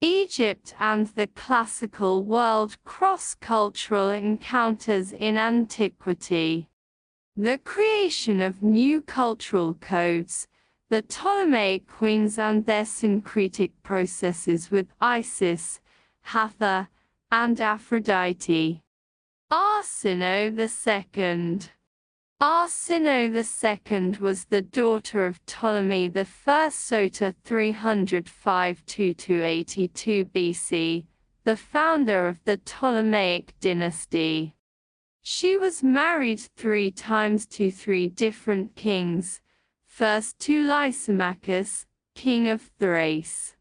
Egypt and the classical world cross-cultural encounters in antiquity. The creation of new cultural codes, the Ptolemaic queens and their syncretic processes with Isis, Hathor, and Aphrodite. Arsinoe II. Arsinoe II was the daughter of Ptolemy I Sota 305–282 BC, the founder of the Ptolemaic dynasty. She was married 3 times to 3 different kings, first to Lysimachus, king of Thrace.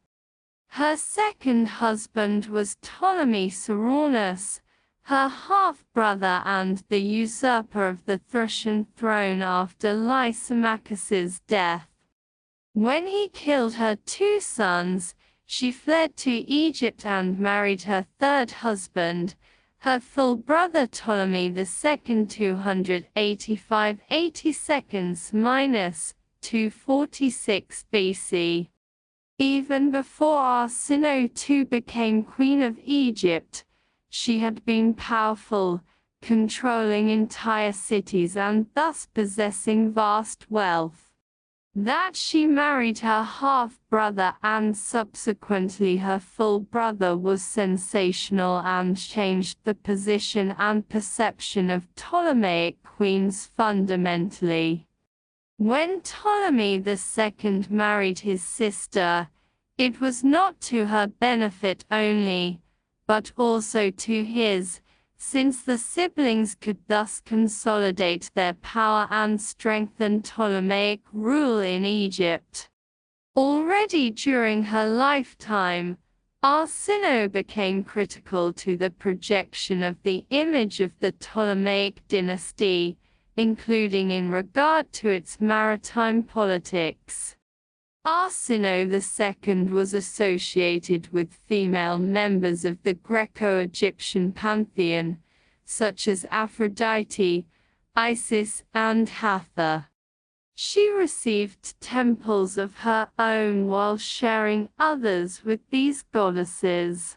Her second husband was Ptolemy Ceraunus, her half-brother and the usurper of the Thracian throne after Lysimachus's death. When he killed her 2 sons, she fled to Egypt and married her third husband, her full brother Ptolemy II 285–82 BC. Even before Arsinoe II became Queen of Egypt, she had been powerful, controlling entire cities and thus possessing vast wealth. That she married her half-brother and subsequently her full brother was sensational and changed the position and perception of Ptolemaic queens fundamentally. When Ptolemy II married his sister, it was not to her benefit only, but also to his, since the siblings could thus consolidate their power and strengthen Ptolemaic rule in Egypt. Already during her lifetime, Arsinoe became critical to the projection of the image of the Ptolemaic dynasty, including in regard to its maritime politics. Arsinoe II was associated with female members of the Greco-Egyptian pantheon, such as Aphrodite, Isis, and Hathor. She received temples of her own while sharing others with these goddesses.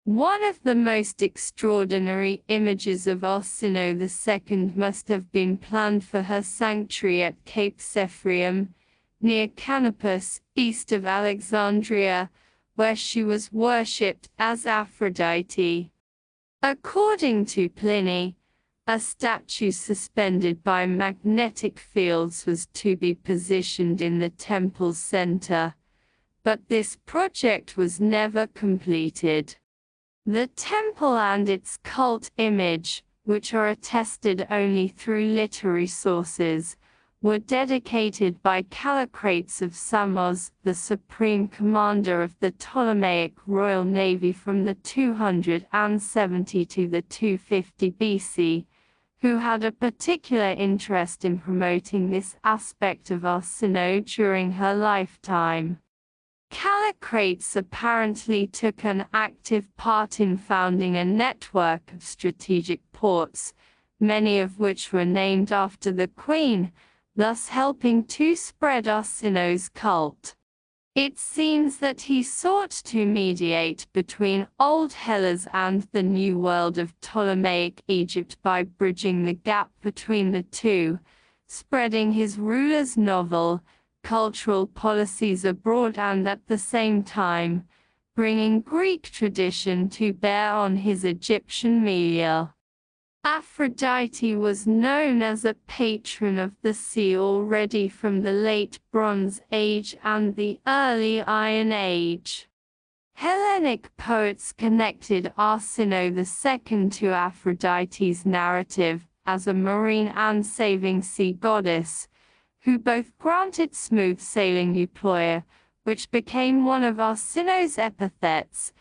One of the most extraordinary images of Arsinoe II must have been planned for her sanctuary at Cape Sephrium, near Canopus, east of Alexandria, where she was worshipped as Aphrodite. According to Pliny, a statue suspended by magnetic fields was to be positioned in the temple's center, but this project was never completed. The temple and its cult image, which are attested only through literary sources, were dedicated by Callicrates of Samos, the supreme commander of the Ptolemaic royal navy from the 270 to the 250 BC, who had a particular interest in promoting this aspect of Arsinoe during her lifetime. Callicrates apparently took an active part in founding a network of strategic ports, many of which were named after the queen, thus helping to spread Arsinoe's cult. It seems that he sought to mediate between Old Hellas and the New World of Ptolemaic Egypt by bridging the gap between the two, spreading his ruler's novel, cultural policies abroad and at the same time, bringing Greek tradition to bear on his Egyptian milieu. Aphrodite was known as a patron of the sea already from the Late Bronze Age and the Early Iron Age. Hellenic poets connected Arsinoe II to Aphrodite's narrative as a marine and saving sea goddess, who both granted smooth sailing Eupoia, which became one of Arsinoe's epithets,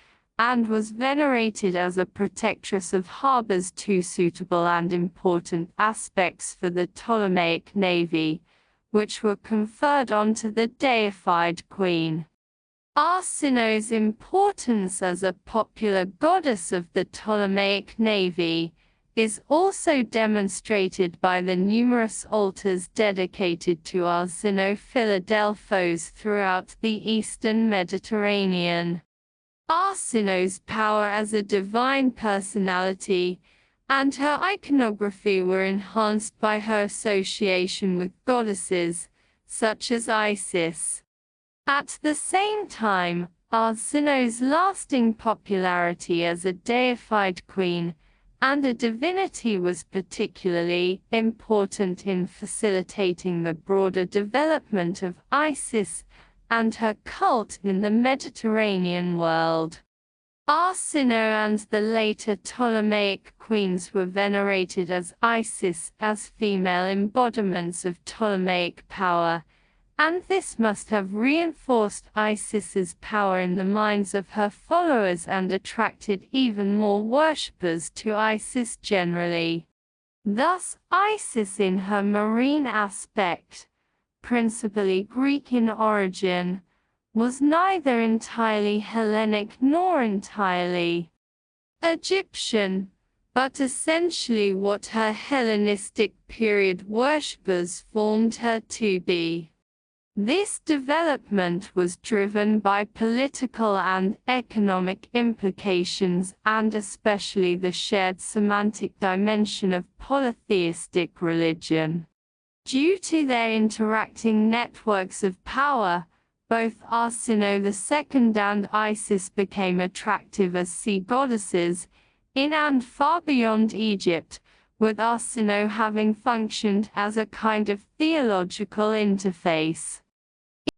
and was venerated as a protectress of harbors, two suitable and important aspects for the Ptolemaic navy, which were conferred onto the deified queen. Arsinoe's importance as a popular goddess of the Ptolemaic navy is also demonstrated by the numerous altars dedicated to Arsinoe Philadelphos throughout the eastern Mediterranean. Arsinoe's power as a divine personality and her iconography were enhanced by her association with goddesses, such as Isis. At the same time, Arsinoe's lasting popularity as a deified queen and a divinity was particularly important in facilitating the broader development of Isis and her cult in the Mediterranean world. Arsinoe and the later Ptolemaic queens were venerated as Isis as female embodiments of Ptolemaic power, and this must have reinforced Isis's power in the minds of her followers and attracted even more worshippers to Isis generally. Thus, Isis in her marine aspect, principally Greek in origin, was neither entirely Hellenic nor entirely Egyptian, but essentially what her Hellenistic period worshippers formed her to be. This development was driven by political and economic implications and especially the shared semantic dimension of polytheistic religion. Due to their interacting networks of power, both Arsinoe II and Isis became attractive as sea goddesses, in and far beyond Egypt, with Arsinoe having functioned as a kind of theological interface.